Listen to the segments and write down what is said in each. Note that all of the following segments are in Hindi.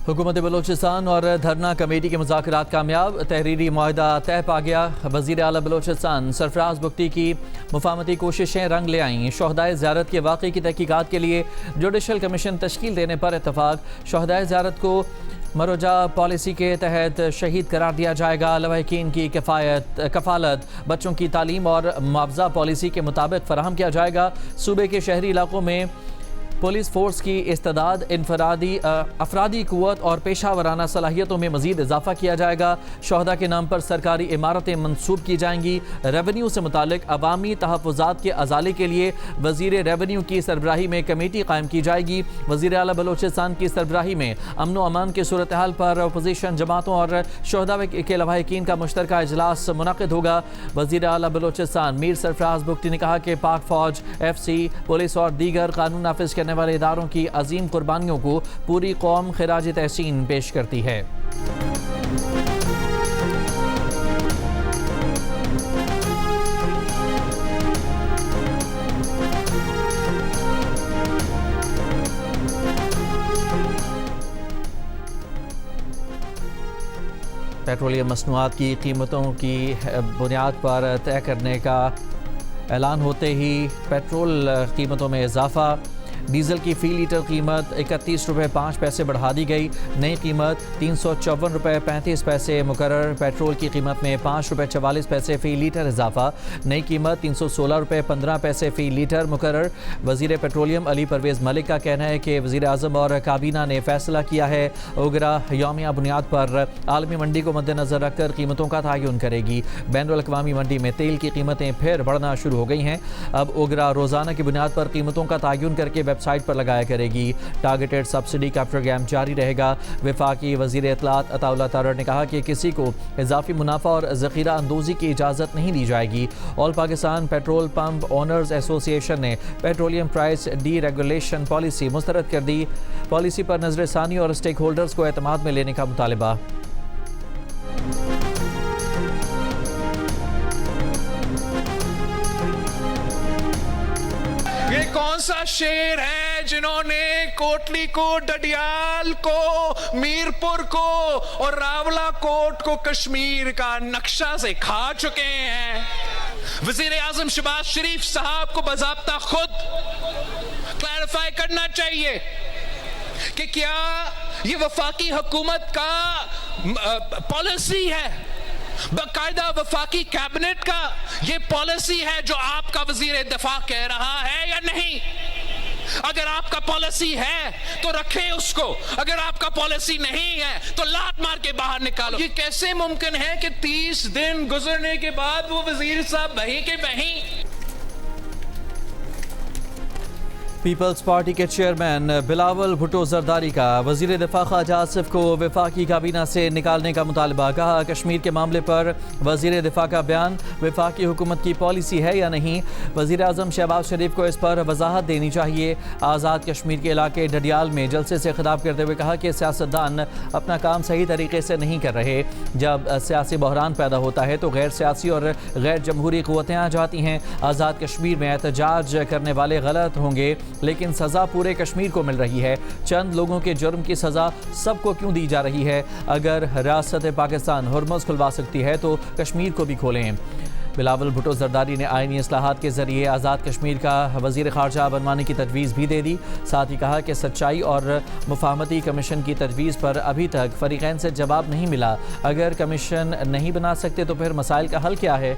हुकूमत बलोचिस्तान और धरना कमेटी के मुज़ाकरात कामयाब, तहरीरी मुआहदा तय पा गया। वज़ीर आला बलोचिस्तान सरफराज बुख्ती की मुफाहमती कोशिशें रंग ले आईं। शोहदाए ज़ियारत के वाक़े की तहकीकात के लिए जुडिशल कमीशन तश्कील देने पर इत्तफाक। शोहदाए ज़ियारत को मरोजा पॉलिसी के तहत शहीद करार दिया जाएगा। लवाहिकीन की कफालत बच्चों की तालीम और मुआवजा पॉलिसी के मुताबिक फराहम किया जाएगा। सूबे के शहरी इलाकों में पुलिस फोर्स की इस्तेदाद, अफरादी कुव्वत और पेशा वराना सलाहियतों में मजीद इजाफा किया जाएगा। शोहदा के नाम पर सरकारी इमारतें मंसूब की जाएंगी। रेवेन्यू से मुतालिक अवामी तहफ़्फ़ुज़ात के अजाले के लिए वज़ीर रेवेन्यू की सरबराही में कमेटी कायम की जाएगी। वज़ीर आला बलोचिस्तान की सरबराही में अमन व अमान की सूरत हाल पर अपोजिशन जमातों और शोहदा के लवाहिकीन का मुश्तरका इजलास मुनक़िद होगा। वज़ीर आला बलोचिस्तान मीर सरफराज बुख्ती ने कहा कि पाक फ़ौज, FC, पुलिस और दीगर कानून नाफिज करने वाले इदारों की अजीम कुर्बानियों को पूरी कौम खिराज तहसीन पेश करती है। पेट्रोलियम मसनूआत की कीमतों की बुनियाद पर तय करने का ऐलान होते ही पेट्रोल कीमतों में इजाफा। डीजल की फ़ी लीटर कीमत 31 रुपये 5 पैसे बढ़ा दी गई। नई कीमत 354 रुपये 35 पैसे मुकर्रर। पेट्रोल की कीमत में 5 रुपये 44 पैसे फ़ी लीटर इजाफा। नई कीमत 316 रुपये 15 पैसे फ़ी लीटर मुकर्रर। वज़ीर पेट्रोलियम अली परवेज़ मलिक का कहना है कि वज़ीर आज़म और काबीना ने फैसला किया है ओगरा यौमिया बुनियाद पर आलमी मंडी को मद्देनज़र रखकर कीमतों का तयन करेगी। बैनुल अक़वामी मंडी में तेल की कीमतें फिर बढ़ना शुरू हो गई हैं। अब ओगरा रोज़ाना की बुनियाद पर कीमतों का तयन करके वेबसाइट पर लगाया करेगी। टारगेटेड सब्सिडी का प्रोग्राम जारी रहेगा। वफाकी वज़ीर इत्तलात अताउल्लाह तारड़ ने कहा कि किसी को इजाफी मुनाफा और ज़ख़ीरा अंदोज़ी की इजाज़त नहीं दी जाएगी। All Pakistan petrol pump owners association ने petroleum price deregulation policy मुस्तरद कर दी। पॉलिसी पर नज़रसानी और स्टेक होल्डर्स को एतमाद में लेने का मुतालबा। ये कौन सा शेर है जिन्होंने कोटली को, डडियाल को, मीरपुर को और रावला कोट को कश्मीर का नक्शा से खा चुके हैं। वजीर आजम शहबाज शरीफ साहब को बाज़ाब्ता खुद क्लैरिफाई करना चाहिए कि क्या ये वफाकी हुकूमत का पॉलिसी है, बाकायदा वफाकी कैबिनेट का ये पॉलिसी है जो आपका वजीर दफा कह रहा है या नहीं। अगर आपका पॉलिसी है तो रखे उसको, अगर आपका पॉलिसी नहीं है तो लात मार के बाहर निकालो। ये कैसे मुमकिन है कि 30 दिन गुजरने के बाद वो वजीर साहब वहीं के वहीं। पीपल्स पार्टी के चेयरमैन बिलावल भुट्टो जरदारी का वज़ीर दिफा ख्वाजा आसिफ को वफाकी काबीना से निकालने का मुतालबा। कहा कश्मीर के मामले पर वज़ीर दिफा का बयान वफाकी हुकूमत की पॉलिसी है या नहीं। वज़ीर आज़म शहबाज शरीफ को इस पर वजाहत देनी चाहिए। आज़ाद कश्मीर के इलाके डडियाल में जलसे से खिताब करते हुए कहा कि सियासतदान अपना काम सही तरीके से नहीं कर रहे। जब सियासी बहरान पैदा होता है तो गैर सियासी और गैर जमहूरी क़ुव्वतें आ जाती हैं। आज़ाद कश्मीर में एहतजाज करने वाले गलत होंगे लेकिन सज़ा पूरे कश्मीर को मिल रही है। चंद लोगों के जुर्म की सज़ा सबको क्यों दी जा रही है। अगर रियासत पाकिस्तान हुर्मुज़ खुलवा सकती है तो कश्मीर को भी खोलें। बिलावल भुट्टो जरदारी ने आईनी इस्लाहात के ज़रिए आज़ाद कश्मीर का वज़ीर ख़ारजा बनवाने की तजवीज़ भी दे दी। साथ ही कहा कि सच्चाई और मुफाहमती कमीशन की तजवीज़ पर अभी तक फ़रीक़ैन से जवाब नहीं मिला। अगर कमीशन नहीं बना सकते तो फिर मसाइल का हल क्या है।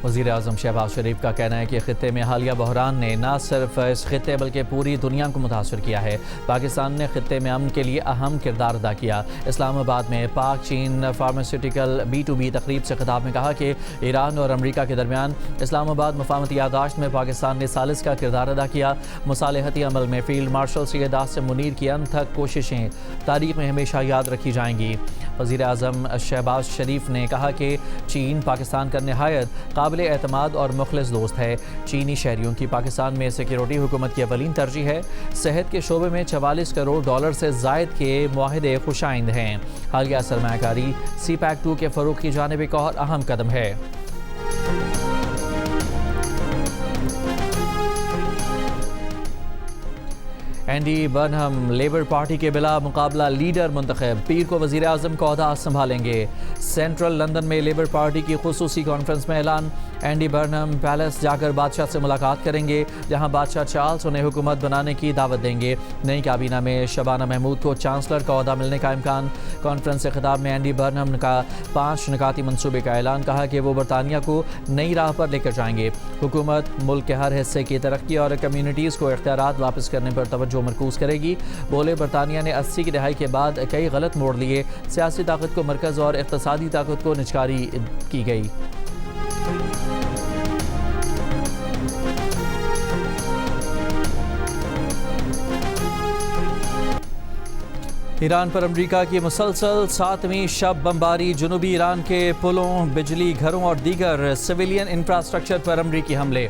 वज़ीर आज़म शहबाज शरीफ का कहना है कि ख़ित्ते में हालिया बहरान ने न सिर्फ इस ख़ित्ते बल्कि पूरी दुनिया को मुतासर किया है। पाकिस्तान ने ख़ित्ते में अमन के लिए अहम किरदार अदा किया। इस्लामाबाद में पाक चीन फार्मास्यूटिकल B2B तकरीब से खिताब में कहा कि ईरान और अमरीका के दरमियान इस्लामाबाद मुफाहमती यादाश्त में पाकिस्तान ने सालिस का किरदार अदा किया। मुसालहती अमल में फ़ील्ड मार्शल सैयद आसिम मुनीर की अनथक कोशिशें तारीख़ में हमेशा याद रखी जाएंगी। वज़ीर आज़म शहबाज शरीफ ने कहा कि चीन पाकिस्तान का नहायत काबिल एतमाद और मुखलिस दोस्त है। चीनी शहरियों की पाकिस्तान में सिक्योरिटी हुकूमत की अवलीन तरजीह है। सेहत के शोबे में 44 करोड़ डॉलर से ज़ायद के मुआहदे खुशाइंद हैं। हालिया सरमायाकारी CPEC-2 के फ़रोग़ की जानिब एक और अहम कदम है। एंडी बर्नहम लेबर पार्टी के बिला मुकाबला लीडर मुंतखब, पीर को वज़ीर आज़म का ओहदा संभालेंगे। सेंट्रल लंदन में लेबर पार्टी की खुसूसी कॉन्फ्रेंस में ऐलान, एंडी बर्नहम पैलेस जाकर बादशाह से मुलाकात करेंगे, जहां बादशाह चार्ल्स उन्हें हुकूमत बनाने की दावत देंगे। नई काबीना में शबाना महमूद को चांसलर का ओहदा मिलने का इम्कान। कॉन्फ्रेंस से खिताब में एंडी बर्नहम का 5 निकाती मनसूबे का ऐलान, कहा कि वो बरतानिया को नई राह पर लेकर जाएंगे। हुकूमत मुल्क के हर हिस्से की तरक्की और कम्यूनिटीज़ को इख्तियारात वापस करने पर तवज्जो मरकूज करेगी। बोले, बरतानिया ने 80 की दहाई के बाद कई गलत मोड़ लिए, सियासी ताकत को मरकज़ और इक़्तिसादी ताकत को निचकारी की गई। ईरान पर अमरीका की मुसलसल 7वीं शब बमबारी, जनूबी ईरान के पुलों, बिजली घरों और दीगर सिविलियन इंफ्रास्ट्रक्चर पर अमरीकी हमले।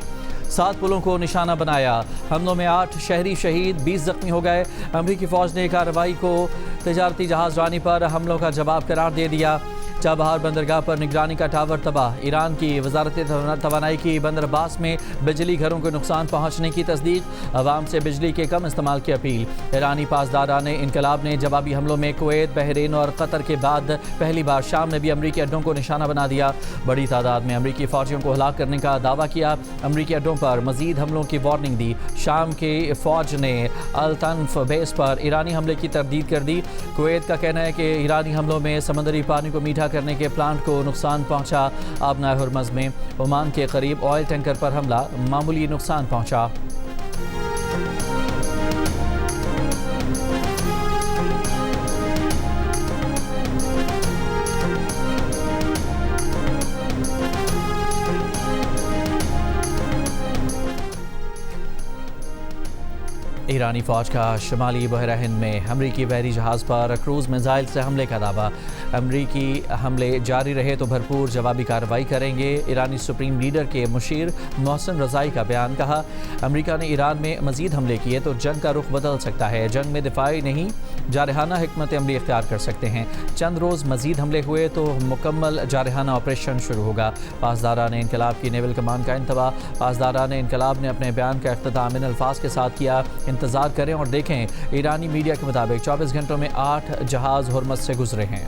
7 पुलों को निशाना बनाया। हमलों में 8 शहरी शहीद, 20 जख्मी हो गए। अमरीकी फ़ौज ने कार्रवाई को तजारती जहाज रानी पर हमलों का जवाब करार दे दिया। चाबहार बंदरगाह पर निगरानी का टावर तबाह। ईरान की वजारत तवानाई की बंदर अब्बास में बिजली घरों को नुकसान पहुँचने की तस्दीक, अवाम से बिजली के कम इस्तेमाल की अपील। ईरानी पासदारान इनकलाब ने जवाबी हमलों में कुवैत, बहरीन और कतर के बाद पहली बार शाम में भी अमरीकी अड्डों को निशाना बना दिया। बड़ी तादाद में अमरीकी फ़ौजियों को हलाक करने का दावा किया। अमरीकी अड्डों पर मजीद हमलों की वार्निंग दी। शाम के फ़ौज ने अल तनफ बेस पर ईरानी हमले की तरदीद कर दी। कुवैत का कहना है कि ईरानी हमलों में समंदरी पानी को मीठा करने के प्लांट को नुकसान पहुंचा। आबना हुर्मज़ में ओमान के करीब ऑयल टैंकर पर हमला, मामूली नुकसान पहुंचा। ईरानी फ़ौज का शुमाली बहरा हिंद में अमरीकी बहरी जहाज़ पर क्रूज़ मिसाइल से हमले का दावा। अमरीकी हमले जारी रहे तो भरपूर जवाबी कार्रवाई करेंगे। ईरानी सुप्रीम लीडर के मुशीर मोहसिन रज़ाई का बयान, कहा अमरीका ने ईरान में मज़ीद हमले किए तो जंग का रुख बदल सकता है। जंग में दिफाई नहीं, जारहाना हिकमत अमली इख्तियार कर सकते हैं। चंद रोज़ मज़ीद हमले हुए तो मुकम्मल जारहाना ऑपरेशन शुरू होगा। पासदारान इनकलाब की नेवल कमान का इंतबा। पासदारान इनकलाब ने अपने बयान का इख्तिताम इन अल्फाज के साथ किया, इंतज़ार करें और देखें। ईरानी मीडिया के मुताबिक 24 घंटों में 8 जहाज़ हुर्मज़ से गुजरे हैं।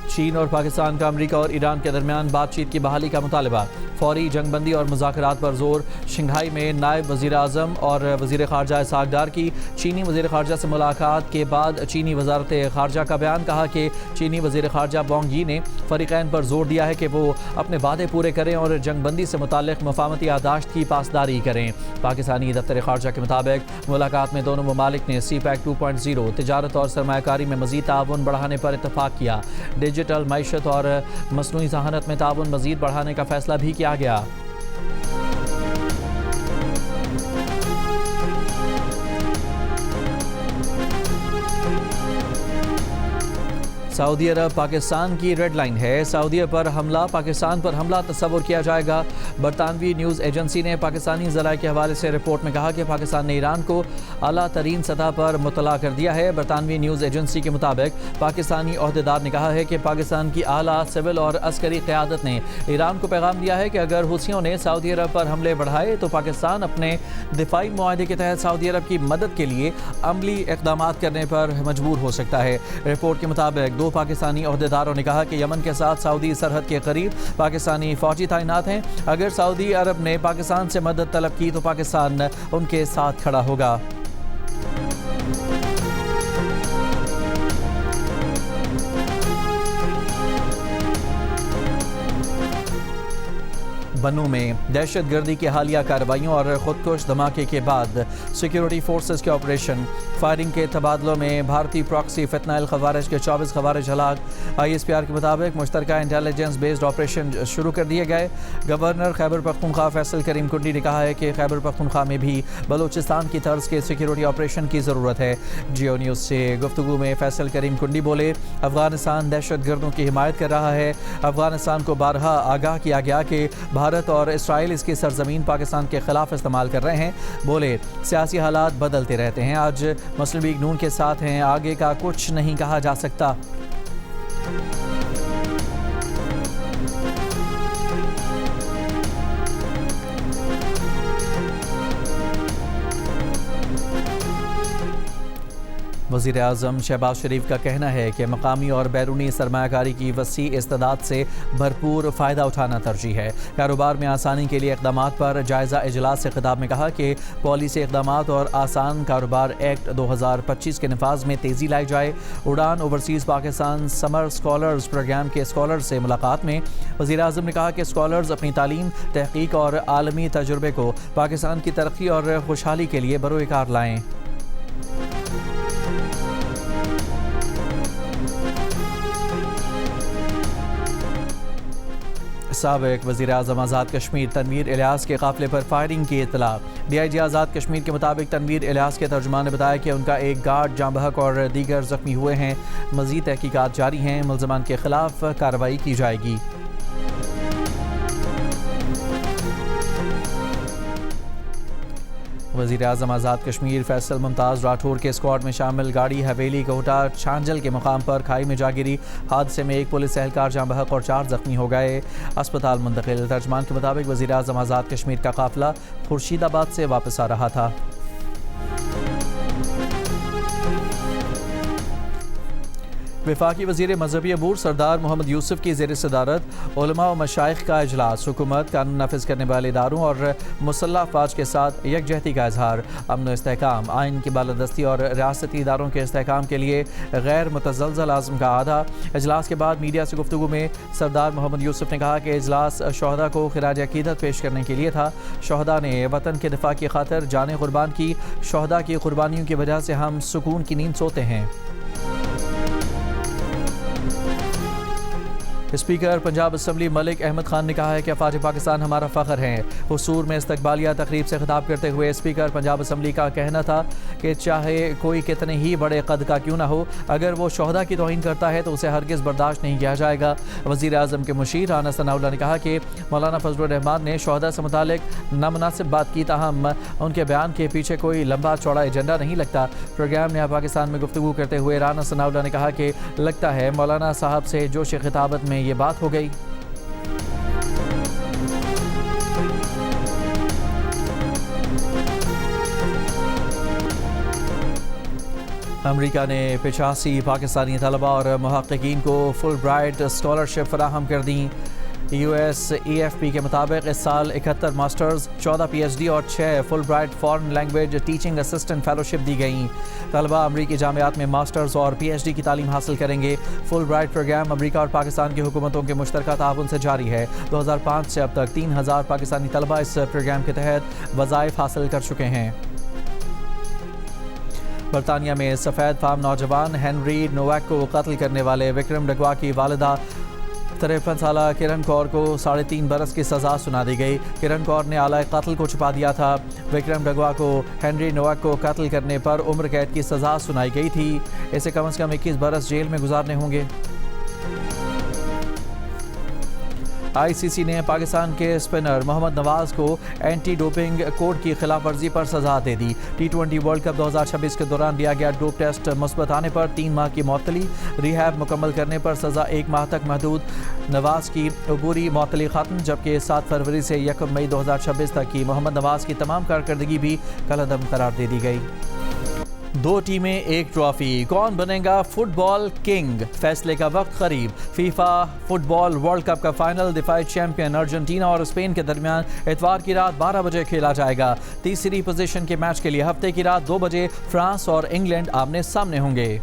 चीन और पाकिस्तान का अमरीका और ईरान के दरमियान बातचीत की बहाली का मुतालबा। फौरी जंगबंदी और मुज़ाकरात पर जोर। शंघाई में नायब वज़ीर आज़म और वज़ीर ख़ारजा इसहाक़ डार की चीनी वज़ीर ख़ारजा से मुलाकात के बाद चीनी वज़ारत ख़ारजा का बयान, कहा कि चीनी वज़ीर ख़ारजा वांग यी ने फ़रीक़ैन पर जोर दिया है कि वो अपने वादे पूरे करें और जंगबंदी से मुताल्लिक़ मफ़ाहमती यादाश्त की पासदारी करें। पाकिस्तानी दफ्तर ख़ारजा के मुताबिक मुलाकात में दोनों ममालिक ने CPEC 2.0 तिजारत और सरमायाकारी में मज़ीद ताउन बढ़ाने पर इत्तफ़ाक़ किया। डिजिटल मईशत और मसनूई ज़हानत में ताउन मज़ीद बढ़ाने का फ़ैसला भी किया गया। सऊदी अरब पाकिस्तान की रेड लाइन है। सऊदी पर हमला, पाकिस्तान पर हमला तस्वुर किया जाएगा। बरतानवी न्यूज़ एजेंसी ने पाकिस्तानी ज़राए के हवाले से रिपोर्ट में कहा कि पाकिस्तान ने ईरान को आला तरीन सतह पर मुतला कर दिया है। बरतानवी न्यूज़ एजेंसी के मुताबिक पाकिस्तानी ओहदेदार ने कहा है कि पाकिस्तान की आला सिविल और अस्करी क़यादत ने ईरान को पैगाम दिया है कि अगर हुसियों ने सऊदी अरब पर हमले बढ़ाए तो पाकिस्तान अपने दिफाई मुआहदे के तहत सऊदी अरब की मदद के लिए अमली इक़दाम करने पर मजबूर हो सकता है। रिपोर्ट के मुताबिक 2 पाकिस्तानी ओहदेदारों ने कहा कि यमन के साथ सऊदी सरहद के करीब पाकिस्तानी फौजी तैनात हैं। अगर सऊदी अरब ने पाकिस्तान से मदद तलब की तो पाकिस्तान उनके साथ खड़ा होगा। बन्नू में दहशत गर्दी की हालिया कार्रवाइयों और खुदकुश धमाके के बाद सिक्योरिटी फोर्सेस के ऑपरेशन फायरिंग के तबादलों में भारतीय प्रॉक्सी फितनाइल खवारिज के 24 खवारिज हलाक। ISPR के मुताबिक मुश्तरका इंटेलिजेंस बेस्ड ऑपरेशन शुरू कर दिए गए। गवर्नर खैबर पख्तूनख्वा फैसल करीम कुंडी ने कहा है कि खैबर पख्तूनख्वा में भी बलूचिस्तान की तर्ज के सिक्योरिटी ऑपरेशन की ज़रूरत है। जियो न्यूज़ से गुफ्तगू में फैसल करीम कुंडी बोले, अफगानिस्तान दहशत गर्दों की हिमायत कर रहा है। अफगानिस्तान को बारहा आगाह किया गया कि भारत और इसराइल इसकी सरजमीन पाकिस्तान के खिलाफ इस्तेमाल कर रहे हैं। बोले, सियासी हालात बदलते रहते हैं, आज मुस्लिम लीग नून के साथ हैं, आगे का कुछ नहीं कहा जा सकता। वज़ीर आज़म शहबाज शरीफ का कहना है कि मकामी और बैरूनी सरमायाकारी की वसी इस्तेदाद से भरपूर फ़ायदा उठाना तरजीह है। कारोबार में आसानी के लिए इक़दामात पर जायज़ा इजलास से खिताब में कहा कि पॉलिसी इक़दामात और आसान कारोबार एक्ट 2025 के नफाज में तेज़ी लाई जाए। Udaan overseas Pakistan summer scholars program के स्कॉलर से मुलाकात में वज़ीर आज़म ने कहा कि स्कॉलर्स अपनी तालीम, तहक़ीक़ और आलमी तजुर्बे को पाकिस्तान की तरक्की और खुशहाली के लिए बरोकार लाएँ। साबिक़ वज़ीर आज़म आज़ाद कश्मीर तनवीर इलियास के काफ़िले पर फायरिंग की इत्तला। DIG आज़ाद कश्मीर के मुताबिक तनवीर इलियास के तर्जुमान ने बताया कि उनका एक गार्ड जाँ बहक और दीगर ज़ख्मी हुए हैं। मज़ीद तहकीकात जारी हैं, मुल्ज़मान के खिलाफ कार्रवाई की जाएगी। वज़ीर आज़म आज़ाद कश्मीर फैसल मुमताज़ राठौर के स्क्वाड में शामिल गाड़ी हवेली कोहटा छांजल के मुकाम पर खाई में जा गिरी। हादसे में एक पुलिस एहलकार जाँ बहक और 4 ज़ख्मी हो गए, अस्पताल मुंतकिल। तर्जमान के मुताबिक वज़ीर आज़म आज़ाद कश्मीर का काफ़िला खुर्शीदाबाद से वापस आ रहा था। वफाकी वज़ीर मजहबी अमूर सरदार मोहम्मद यूसुफ की ज़ेर सदारत उलमा व मशाइख का इजलास। हुकूमत, कानून नाफिज करने वाले इदारों और मुसल्लह अफवाज के साथ यकजहती का इजहार। अमन इस्तेहकाम, आइन की बालादस्ती और रियासती इदारों के इस्तेहकाम के लिए गैर मुतज़लज़ल आज़म का आधा। इजलास के बाद मीडिया से गुफ्तगू में सरदार मोहम्मद यूसुफ ने कहा कि इजलास शहदा को खिराज अकीदत पेश करने के लिए था। शहदा ने वतन के दिफा की खातिर जाने कुर्बान की। शहदा की कुर्बानियों की वजह से हम सुकून की नींद सोते हैं। स्पीकर पंजाब असम्बली मलिक अहमद खान ने कहा है कि अफवाज पाकिस्तान हमारा फ़ख्र हैं। हुसूर में इस्तकबालिया तकरीब से खिताब करते हुए स्पीकर पंजाब असम्बली का कहना था कि चाहे कोई कितने ही बड़े कद का क्यों ना हो, अगर वो शोहदा की तौहीन करता है तो उसे हरगिज़ बर्दाश्त नहीं किया जाएगा। वज़ीर आज़म के मुशीर राना सनाउल्लाह ने कहा कि मौलाना फजलुर रहमान ने शोहदा से मुतालिक नामुनासिब बात की, ताहम उनके बयान के पीछे कोई लंबा चौड़ा एजेंडा नहीं लगता। प्रोग्राम नया पाकिस्तान में गुफ्तगू करते हुए राना सनाउल्लाह ने कहा कि लगता है मौलाना साहब से जोश खिताबत में ये बात हो गई। अमेरिका ने 85 पाकिस्तानी तलबा और मुहक्किकीन को फुल ब्राइट स्कॉलरशिप फराहम कर दी। USAFP के मुताबिक इस साल 71 मास्टर्स, 14 PhD और 6 Fulbright foreign language teaching assistant fellowship दी गई। तलबा अमरीकी जामियात में मास्टर्स और PhD की तालीम हासिल करेंगे। फुल ब्राइट प्रोग्राम अमरीका और पाकिस्तान की हुकूमतों के मुश्तरका ताउन से जारी है। 2005 से अब तक 3000 पाकिस्तानी तलबा इस प्रोग्राम के तहत वज़ाइफ हासिल कर चुके हैं। बरतानिया में सफ़ेद फार्म नौजवान हेनरी नोवैक को कत्ल करने वाले विक्रम डगवा की वालिदा 53 साल किरण कौर को 3.5 बरस की सज़ा सुना दी गई। किरण कौर ने आला कत्ल को छुपा दिया था। विक्रम डगवा को हेनरी नोवैक को कत्ल करने पर उम्र कैद की सज़ा सुनाई गई थी। इसे कम से कम 21 बरस जेल में गुजारने होंगे। ICC ने पाकिस्तान के स्पिनर मोहम्मद नवाज को एंटी डोपिंग कोड की खिलाफ वर्जी पर सजा दे दी। T20 वर्ल्ड कप 2026 के दौरान लिया गया डोप टेस्ट मुस्बत आने पर 3 माह की मअतली, रिहैब मुकम्मल करने पर सजा 1 माह तक महदूद। नवाज की अबूरी मअतली खत्म, जबकि 7 फरवरी से 1 मई 2026 तक की मोहम्मद नवाज की तमाम कारकर्दगी भी कलअदम करार दे दी गई। 2 टीमें 1 ट्रॉफी, कौन बनेगा फुटबॉल किंग? फैसले का वक्त करीब। फीफा फुटबॉल वर्ल्ड कप का फाइनल दिफाई चैंपियन अर्जेंटीना और स्पेन के दरमियान इतवार की रात 12 बजे खेला जाएगा। तीसरी पोजीशन के मैच के लिए हफ्ते की रात 2 बजे फ्रांस और इंग्लैंड आमने सामने होंगे।